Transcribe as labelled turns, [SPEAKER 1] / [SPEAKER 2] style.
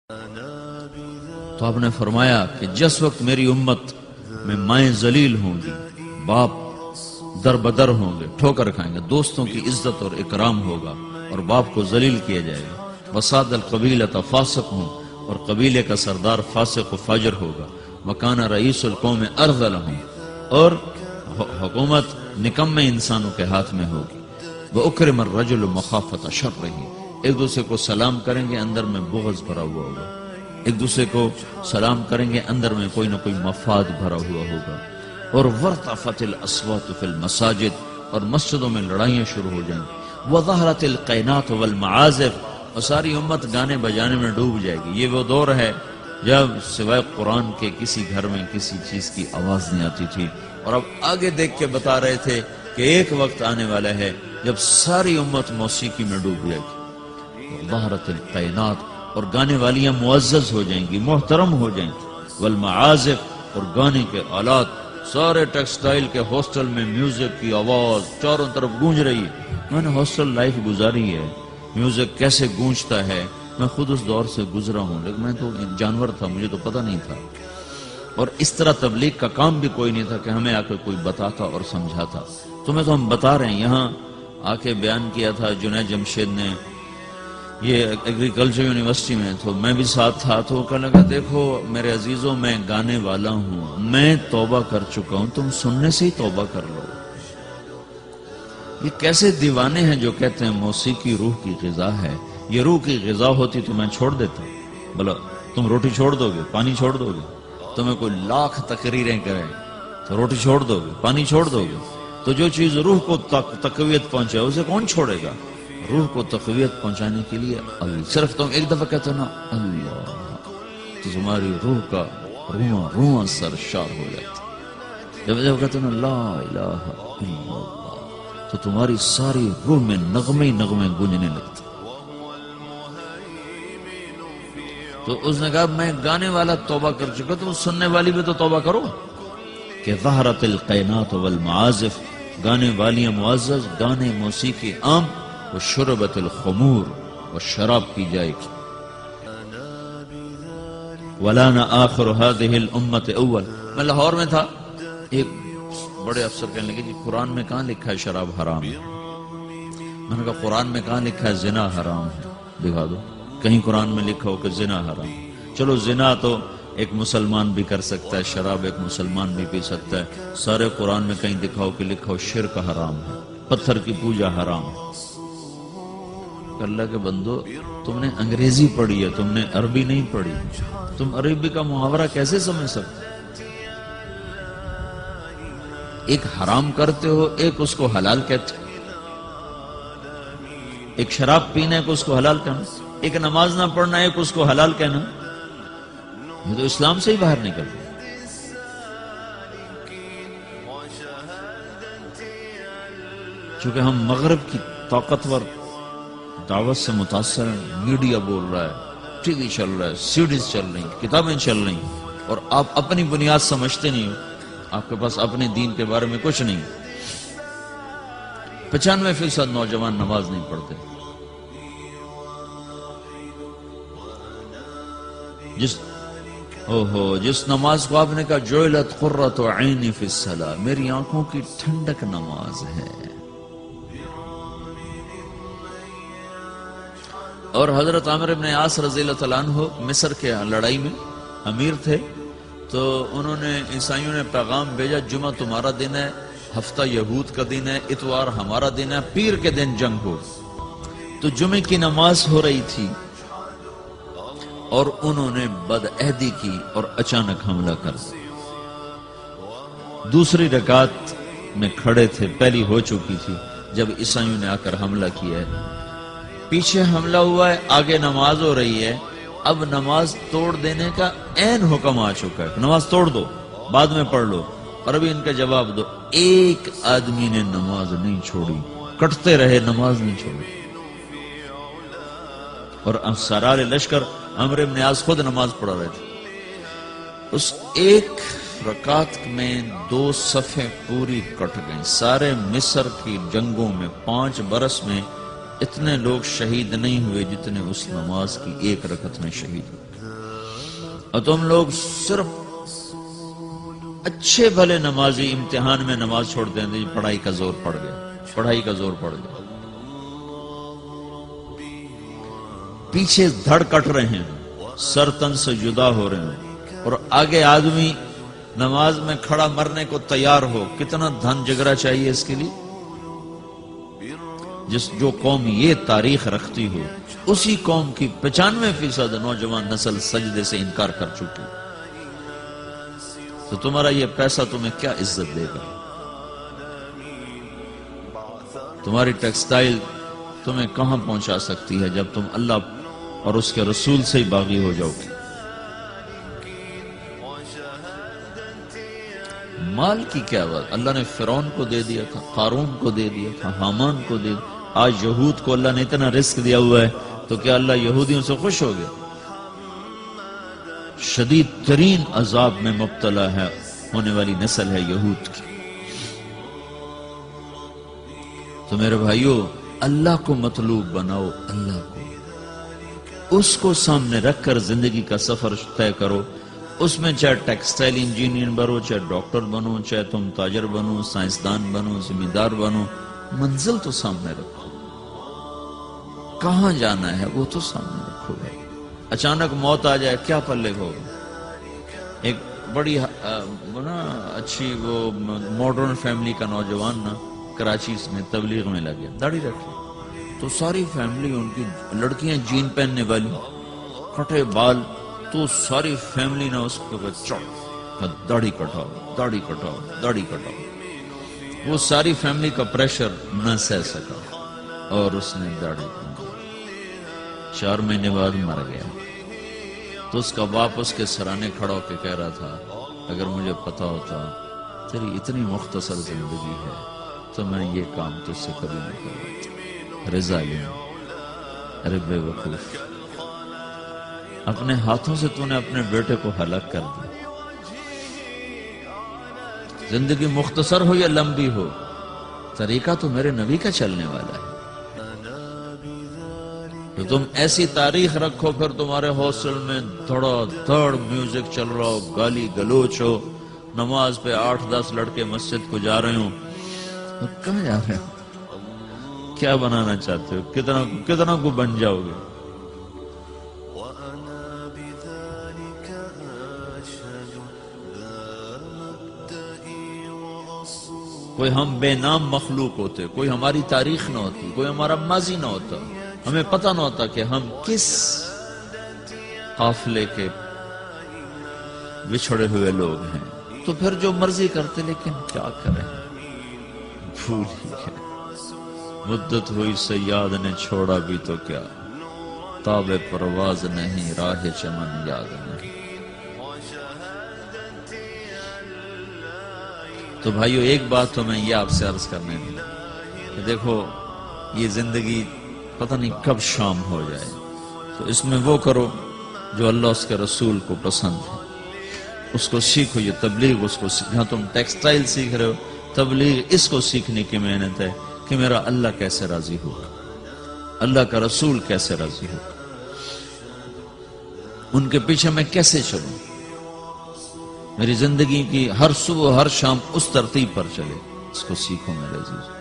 [SPEAKER 1] تو آپ نے فرمایا کہ جس وقت میری امت میں مائیں ذلیل ہوں گی، باپ در بدر ہوں گے، ٹھوکر کھائیں گے، دوستوں کی عزت اور اکرام ہوگا اور باپ کو ذلیل کیا جائے گا، وساد القبیلۃ فاسق ہوں اور قبیلے کا سردار فاسق و فاجر ہوگا، وکان رئیس القوم ارذلہم اور حکومت نکمے انسانوں کے ہاتھ میں ہوگی، وَأُكْرِمَ الرَّجُلُ مَخَافَةَ شَرِّهِ ایک دوسرے کو سلام کریں گے اندر میں بغض بھرا ہوا ہوگا، ایک دوسرے کو سلام کریں گے اندر میں کوئی نہ کوئی مفاد بھرا ہوا ہوگا، اور وَارْتَفَتِ الْأَصْوَاتُ فِي الْمَسَاجِدِ اور مسجدوں میں لڑائیاں شروع ہو جائیں گی، وَظَهَرَتِ الْقَيْنَاتُ وَالْمَعَازِفُ اور ساری امت گانے بجانے میں ڈوب جائے گی۔ یہ وہ دور ہے جب سوائے قرآن کے کسی گھر میں کسی چیز کی آواز نہیں آتی تھی، اور اب آگے دیکھ کے بتا رہے تھے کہ ایک وقت آنے والا ہے جب ساری امت موسیقی میں ڈوب جائے گی، ظہرت القینات اور گانے والیاں معزز ہو جائیں گی، محترم ہو جائیں گی، والمعازف اور گانے کے آلات، سارے ٹیکسٹائل کے ہاسٹل میں میوزک کی آواز چاروں طرف گونج رہی ہے۔ میں نے ہاسٹل لائف گزاری ہے، میوزک کیسے گونجتا ہے میں خود اس دور سے گزرا ہوں، لیکن میں تو جانور تھا، مجھے تو پتہ نہیں تھا، اور اس طرح تبلیغ کا کام بھی کوئی نہیں تھا کہ ہمیں آ کے کوئی بتاتا اور سمجھاتا۔ تمہیں تو ہم بتا رہے ہیں، یہاں آ کے بیان کیا تھا جنید جمشید نے، یہ ایگریکلچر یونیورسٹی میں، تو میں بھی ساتھ تھا، تو کہنے لگا دیکھو میرے عزیزوں میں گانے والا ہوں، میں توبہ کر چکا ہوں، تم سننے سے ہی توبہ کر لو۔ یہ کیسے دیوانے ہیں جو کہتے ہیں موسیقی روح کی غذا ہے، یہ روح کی غذا ہوتی تو میں چھوڑ دیتا، بلا تم روٹی چھوڑ دو گے، پانی چھوڑ دو گے، تمہیں کوئی لاکھ تقریریں کرے تو روٹی چھوڑ دو گے، پانی چھوڑ دو گے، تو جو چیز روح کو تقویت پہنچے اسے کون چھوڑے گا؟ روح کو تقویت پہنچانے کے لیے اللہ، صرف تم ایک دفعہ کہتے ہو نا اللہ تو تمہاری روح کا روح روح سرشار ہو جاتا، جب کہتے ہو نا لا الہ الا اللہ تو تمہاری ساری روح میں نغمے نغمے گونجنے لگتے۔ تو اس نے کہا میں گانے والا توبہ کر چکا، تم سننے والی بھی تو توبہ کرو، کہ ظہرت القینات والمعازف گانے والیاں معزز، گانے موسیقی عام، وشربت الخمور اور شراب پی جائے گی۔ وَلَانَ آخِرُ هَذِهِ الْأُمَّةِ اول میں لاہور میں تھا، ایک بڑے افسر کہنے لگے جی قرآن میں کہاں لکھا ہے شراب حرام ہے؟ میں نے کہا قرآن میں کہاں لکھا ہے زنا حرام ہے؟ دکھا دو کہیں قرآن میں لکھا ہو کہ زنا حرام ہے۔ چلو زنا تو ایک مسلمان بھی کر سکتا ہے، شراب ایک مسلمان بھی پی سکتا ہے، سارے قرآن میں کہیں دکھاؤ کہ لکھا ہو شرک حرام ہے، پتھر کی پوجا حرام ہے۔ اللہ کے بندو تم نے انگریزی پڑھی ہے، تم نے عربی نہیں پڑھی، تم عربی کا محاورہ کیسے سمجھ سکتے؟ ایک حرام کرتے ہو، ایک اس کو حلال کہتے ہو، ایک شراب پینا ایک اس کو حلال کہنا، ایک نماز نہ پڑھنا ایک اس کو حلال کہنا، یہ تو اسلام سے ہی باہر نکلتا۔ چونکہ ہم مغرب کی طاقتور دعوت سے متاثر ہیں، میڈیا بول رہا ہے، ٹی وی چل رہا ہے، سیڈیز چل رہی ہیں، کتابیں چل رہی ہیں، اور آپ اپنی بنیاد سمجھتے نہیں ہو، آپ کے پاس اپنے دین کے بارے میں کچھ نہیں۔ 95% نوجوان نماز نہیں پڑھتے، جس نماز کو آپ نے کہا جعلت قرۃ عینی فی الصلاۃ، میری آنکھوں کی ٹھنڈک نماز ہے۔ اور حضرت عامر بن عاص رضی اللہ تعالیٰ عنہ مصر کے لڑائی میں امیر تھے، تو انہوں نے عیسائیوں نے پیغام بھیجا جمعہ تمہارا دن ہے، ہفتہ یہود کا دن ہے، اتوار ہمارا دن ہے، پیر کے دن جنگ ہو۔ تو جمعے کی نماز ہو رہی تھی اور انہوں نے بدعہدی کی اور اچانک حملہ کر دیا۔ دوسری رکعت میں کھڑے تھے، پہلی ہو چکی تھی جب عیسائیوں نے آ کر حملہ کیا ہے، پیچھے حملہ ہوا ہے، آگے نماز ہو رہی ہے، اب نماز توڑ دینے کا عین حکم آ چکا ہے، نماز توڑ دو بعد میں پڑھ لو، اور ابھی ان کا جواب دو۔ ایک آدمی نے نماز نہیں چھوڑی، کٹتے رہے، نماز نہیں چھوڑی، اور سرار لشکر عمرو بن عاص خود نماز پڑھا رہے تھے۔ اس ایک رکعت میں 2 صفیں پوری کٹ گئیں۔ سارے مصر کی جنگوں میں 5 برس میں اتنے لوگ شہید نہیں ہوئے جتنے اس نماز کی ایک رکعت میں شہید ہوئے۔ اور تم لوگ صرف اچھے بھلے نمازی امتحان میں نماز چھوڑ دیں گے، پڑھائی کا زور پڑ گیا، پڑھائی کا زور پڑ گیا، پیچھے دھڑ کٹ رہے ہیں، سر تن سے جدا ہو رہے ہیں، اور آگے آدمی نماز میں کھڑا مرنے کو تیار ہو، کتنا دھن جگرا چاہیے اس کے لیے؟ جو قوم یہ تاریخ رکھتی ہو، اسی قوم کی 95% نوجوان نسل سجدے سے انکار کر چکی، تو تمہارا یہ پیسہ تمہیں کیا عزت دے گا؟ تمہاری ٹیکسٹائل تمہیں کہاں پہنچا سکتی ہے جب تم اللہ اور اس کے رسول سے ہی باغی ہو جاؤ گے؟ مال کی کیا بات، اللہ نے فرعون کو دے دیا تھا، قارون کو دے دیا تھا، حامان کو دے دیا، آج یہود کو اللہ نے اتنا رزق دیا ہوا ہے، تو کیا اللہ یہودیوں سے خوش ہو گیا؟ شدید ترین عذاب میں مبتلا ہے ہونے والی نسل ہے یہود کی۔ تو میرے بھائیو، اللہ کو مطلوب بناؤ، اللہ کو، اس کو سامنے رکھ کر زندگی کا سفر طے کرو، اس میں چاہے ٹیکسٹائل انجینئر بنو، چاہے ڈاکٹر بنو، چاہے تم تاجر بنو، سائنسدان بنو، ذمہ دار بنو، منزل تو سامنے رکھو، کہاں جانا ہے وہ تو سامنے رکھو گا۔ اچانک موت آ جائے کیا پلے ہوگا؟ ایک بڑی اچھی وہ ماڈرن فیملی کا نوجوان نا کراچی میں تبلیغ میں لگیا، داڑھی رکھی، تو ساری فیملی، ان کی لڑکیاں جین پہننے والی، کٹے بال، تو ساری فیملی نے اس کے اوپر چڑھ، داڑھی کٹاؤ، داڑھی کٹاؤ، داڑھی کٹاؤ۔ وہ ساری فیملی کا پریشر نہ سہ سکا اور اس نے داڑھی کٹائی، 4 مہینے بعد مر گیا۔ تو اس کا باپ اس کے سرانے کھڑا ہو کے کہہ رہا تھا، اگر مجھے پتا ہوتا تیری اتنی مختصر زندگی ہے تو میں یہ کام تجھ سے کبھی نہیں کرواتا۔ رضا لیں، ارے بے وقوف، اپنے ہاتھوں سے تو نے اپنے بیٹے کو ہلاک کر دیا۔ زندگی مختصر ہو یا لمبی ہو، طریقہ تو میرے نبی کا چلنے والا ہے۔ تو تم ایسی تاریخ رکھو، پھر تمہارے ہاسٹل میں دھڑا دھڑ میوزک چل رہا ہو، گالی گلوچ ہو، نماز پہ 8-10 لڑکے مسجد کو جا رہے ہوں، تو کہاں جا رہے ہو؟ کیا بنانا چاہتے ہو؟ کتنا کو بن جاؤ گے؟ کوئی ہم بے نام مخلوق ہوتے، کوئی ہماری تاریخ نہ ہوتی، کوئی ہمارا ماضی نہ ہوتا، ہمیں پتہ نہ ہوتا کہ ہم کس قافلے کے بچھڑے ہوئے لوگ ہیں، تو پھر جو مرضی کرتے، لیکن کیا کریں، بھول ہی گئے۔ مدت ہوئی صیاد نے چھوڑا بھی تو کیا، تاب پرواز نہیں، راہ چمن یاد نہیں۔ تو بھائیو، ایک بات تو میں یہ آپ سے عرض کرنے دوں کہ دیکھو، یہ زندگی پتہ نہیں کب شام ہو جائے، تو اس میں وہ کرو جو اللہ اس کے رسول کو پسند ہے، اس کو سیکھو۔ یہ تبلیغ، اس کو جہاں تم ٹیکسٹائل سیکھ رہے ہو، تبلیغ اس کو سیکھنے کی محنت ہے کہ میرا اللہ کیسے راضی ہوگا، اللہ کا رسول کیسے راضی ہوگا، ان کے پیچھے میں کیسے چلوں، میری زندگی کی ہر صبح ہر شام اس ترتیب پر چلے، اس کو سیکھو میرے عزیز۔